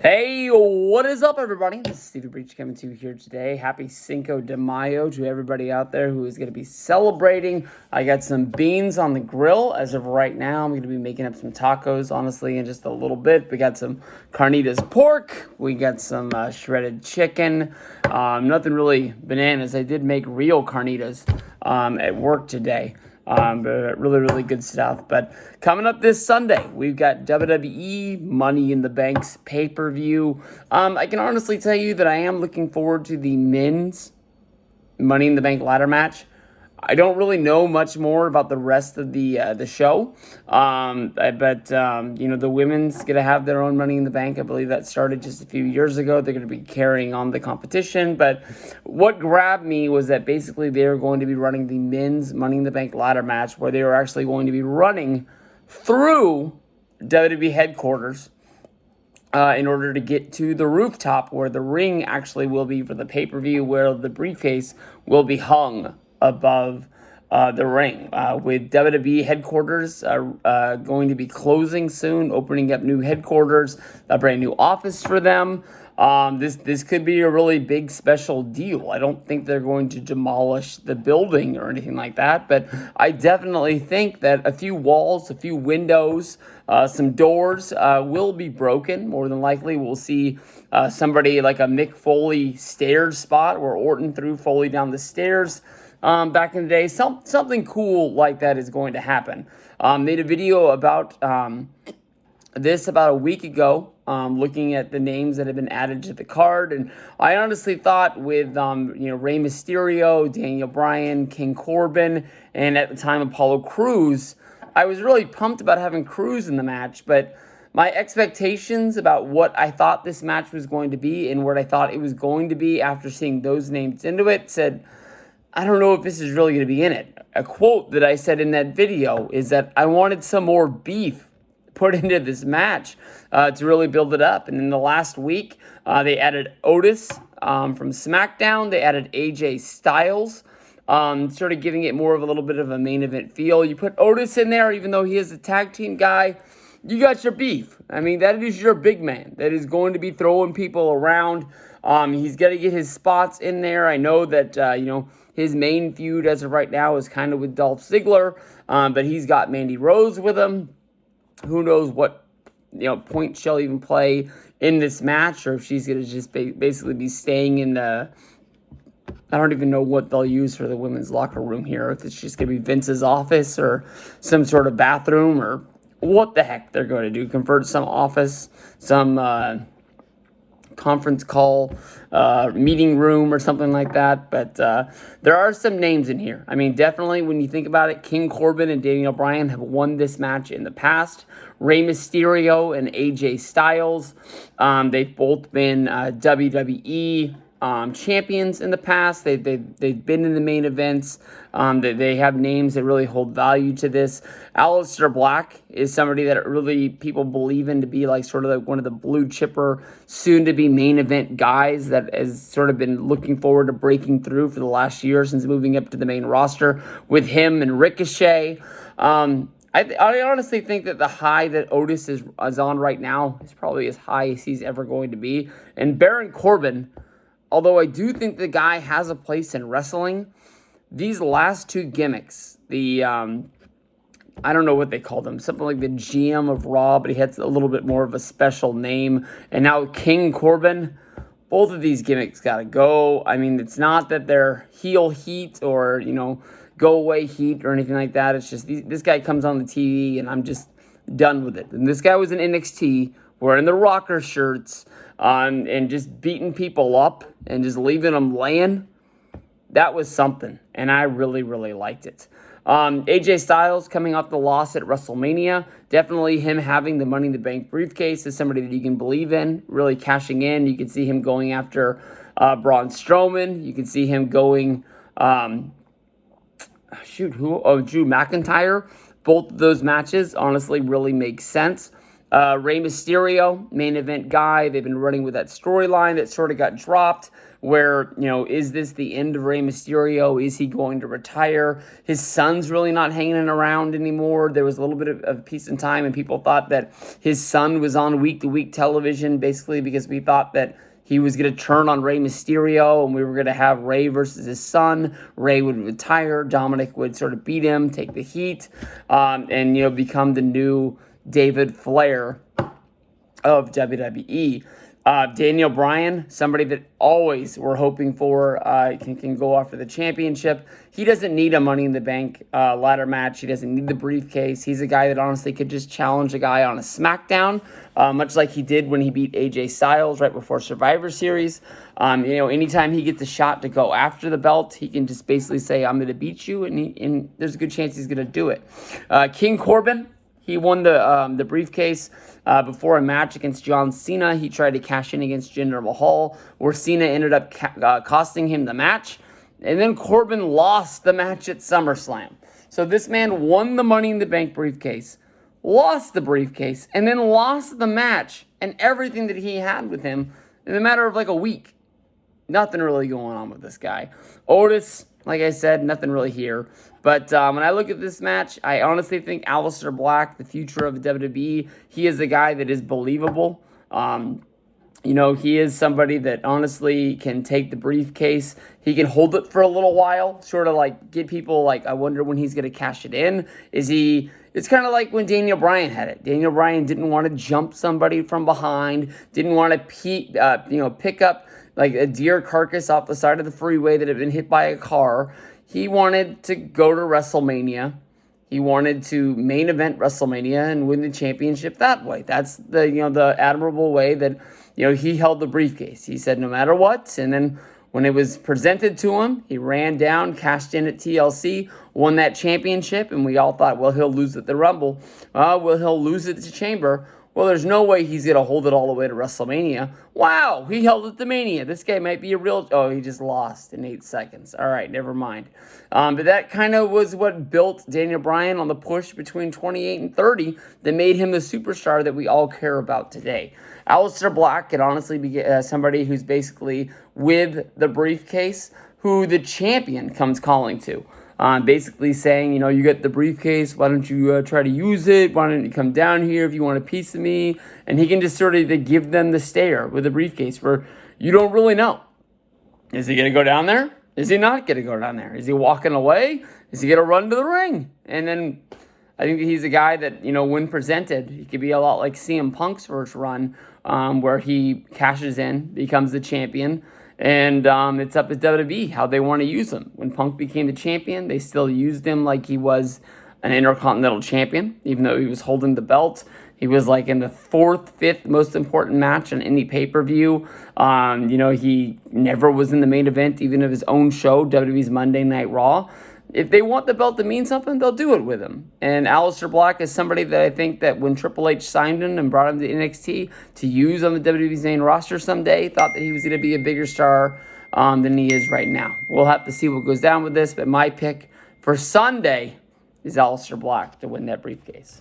Hey, what is up, everybody? This is Stevie Breach coming to you here today. Happy Cinco de Mayo to everybody out there who is going to be celebrating. I got some beans on the grill as of right now. I'm going to be making up some tacos, honestly, in just a little bit. We got some carnitas pork. We got some shredded chicken. Nothing really bananas. I did make real carnitas at work today. But really good stuff. But coming up this Sunday, we've got WWE Money in the Bank's pay-per-view. I can honestly tell you that I am looking forward to the men's Money in the Bank ladder match. I don't really know much more about the rest of the show, but the women's gonna have their own Money in the Bank. I believe that started just a few years ago. They're gonna be carrying on the competition. But what grabbed me was that basically they are going to be running the men's Money in the Bank ladder match, where they are actually going to be running through WWE headquarters. In order to get to the rooftop where the ring actually will be for the pay-per-view, where the briefcase will be hung above the ring. With WWE headquarters going to be closing soon, opening up new headquarters, a brand new office for them. This could be a really big special deal. I don't think they're going to demolish the building or anything like that, but I definitely think that a few walls, a few windows, some doors will be broken. More than likely, we'll see somebody like a Mick Foley stairs spot where Orton threw Foley down the stairs back in the day. Something cool like that is going to happen. Made a video about this about a week ago, looking at the names that have been added to the card, and I honestly thought with Rey Mysterio, Daniel Bryan, King Corbin, and at the time Apollo Crews, I was really pumped about having Crews in the match. But my expectations about what I thought this match was going to be and what I thought it was going to be after seeing those names into it said, I don't know if this is really going to be in it. A quote that I said in that video is that I wanted some more beef put into this match to really build it up. And in the last week, they added Otis from SmackDown. They added AJ Styles, sort of giving it more of a little bit of a main event feel. You put Otis in there, even though he is a tag team guy, you got your beef. I mean, that is your big man that is going to be throwing people around. He's got to get his spots in there. I know that, his main feud as of right now is kind of with Dolph Ziggler, but he's got Mandy Rose with him. Who knows what point she'll even play in this match, or if she's going to just basically be staying in the... I don't even know what they'll use for the women's locker room here. If it's just going to be Vince's office or some sort of bathroom, or what the heck they're going to do. Convert some office, some conference call, meeting room or something like that. But there are some names in here. I mean, definitely when you think about it, King Corbin and Daniel Bryan have won this match in the past. Rey Mysterio and AJ Styles, they've both been WWE champions in the past. They've been in the main events. They have names that really hold value to this. Aleister Black is somebody that really people believe in to be like sort of like one of the blue chipper, soon to be main event guys that has sort of been looking forward to breaking through for the last year since moving up to the main roster with him and Ricochet. I honestly think that the high that Otis is on right now is probably as high as he's ever going to be. And Baron Corbin, although I do think the guy has a place in wrestling, these last two gimmicks, the, I don't know what they call them, something like the GM of Raw, but he had a little bit more of a special name, and now King Corbin, both of these gimmicks got to go. I mean, it's not that they're heel heat or, go away heat or anything like that. It's just this guy comes on the TV, and I'm just done with it. And this guy was in NXT, wearing the rocker shirts, and just beating people up and just leaving them laying. That was something, and I really liked it. AJ Styles coming off the loss at WrestleMania. Definitely him having the Money in the Bank briefcase is somebody that you can believe in, really cashing in. You can see him going after Braun Strowman. You can see him going, Drew McIntyre. Both of those matches honestly really make sense. Rey Mysterio, main event guy. They've been running with that storyline that sort of got dropped where, is this the end of Rey Mysterio? Is he going to retire? His son's really not hanging around anymore. There was a little bit of peace and time, and people thought that his son was on week-to-week television, basically because we thought that he was going to turn on Rey Mysterio, and we were going to have Rey versus his son. Rey would retire. Dominic would sort of beat him, take the heat, and, become the new David Flair of WWE. Daniel Bryan, somebody that always we're hoping for, can go after the championship. He doesn't need a Money in the Bank ladder match. He doesn't need the briefcase. He's a guy that honestly could just challenge a guy on a SmackDown, much like he did when he beat AJ Styles right before Survivor Series. Anytime he gets a shot to go after the belt, he can just basically say, I'm going to beat you, and there's a good chance he's going to do it. King Corbin, he won the briefcase before a match against John Cena. He tried to cash in against Jinder Mahal, where Cena ended up costing him the match. And then Corbin lost the match at SummerSlam. So this man won the Money in the Bank briefcase, lost the briefcase, and then lost the match and everything that he had with him in a matter of like a week. Nothing really going on with this guy. Otis, like I said, nothing really here. But when I look at this match, I honestly think Aleister Black, the future of the WWE, he is a guy that is believable. He is somebody that honestly can take the briefcase. He can hold it for a little while, sort of like get people like, I wonder when he's going to cash it in. It's kind of like when Daniel Bryan had it. Daniel Bryan didn't want to jump somebody from behind, didn't want to pick up like a deer carcass off the side of the freeway that had been hit by a car. He wanted to go to WrestleMania. He wanted to main event WrestleMania and win the championship that way. That's the admirable way that, he held the briefcase. He said no matter what, and then when it was presented to him, he ran down, cashed in at TLC, won that championship, and we all thought, well, he'll lose at the Rumble. He'll lose it to Chamber. Well, there's no way he's going to hold it all the way to WrestleMania. Wow, he held it to Mania. This guy might be a real... Oh, he just lost in 8 seconds. All right, never mind. But that kind of was what built Daniel Bryan on the push between 28 and 30 that made him the superstar that we all care about today. Aleister Black could honestly be somebody who's basically with the briefcase, who the champion comes calling to. Basically saying, you get the briefcase, why don't you try to use it? Why don't you come down here if you want a piece of me? And he can just sort of give them the stare with the briefcase where you don't really know. Is he going to go down there? Is he not going to go down there? Is he walking away? Is he going to run to the ring? And then I think he's a guy that, when presented, he could be a lot like CM Punk's first run, where he cashes in, becomes the champion. And it's up to WWE how they want to use him. When Punk became the champion, they still used him like he was an Intercontinental Champion, even though he was holding the belt. He was like in the 4th, 5th most important match on any pay-per-view. He never was in the main event, even of his own show, WWE's Monday Night Raw. If they want the belt to mean something, they'll do it with him. And Aleister Black is somebody that I think that when Triple H signed him and brought him to NXT to use on the WWE's main roster someday, thought that he was going to be a bigger star than he is right now. We'll have to see what goes down with this, but my pick for Sunday is Aleister Black to win that briefcase.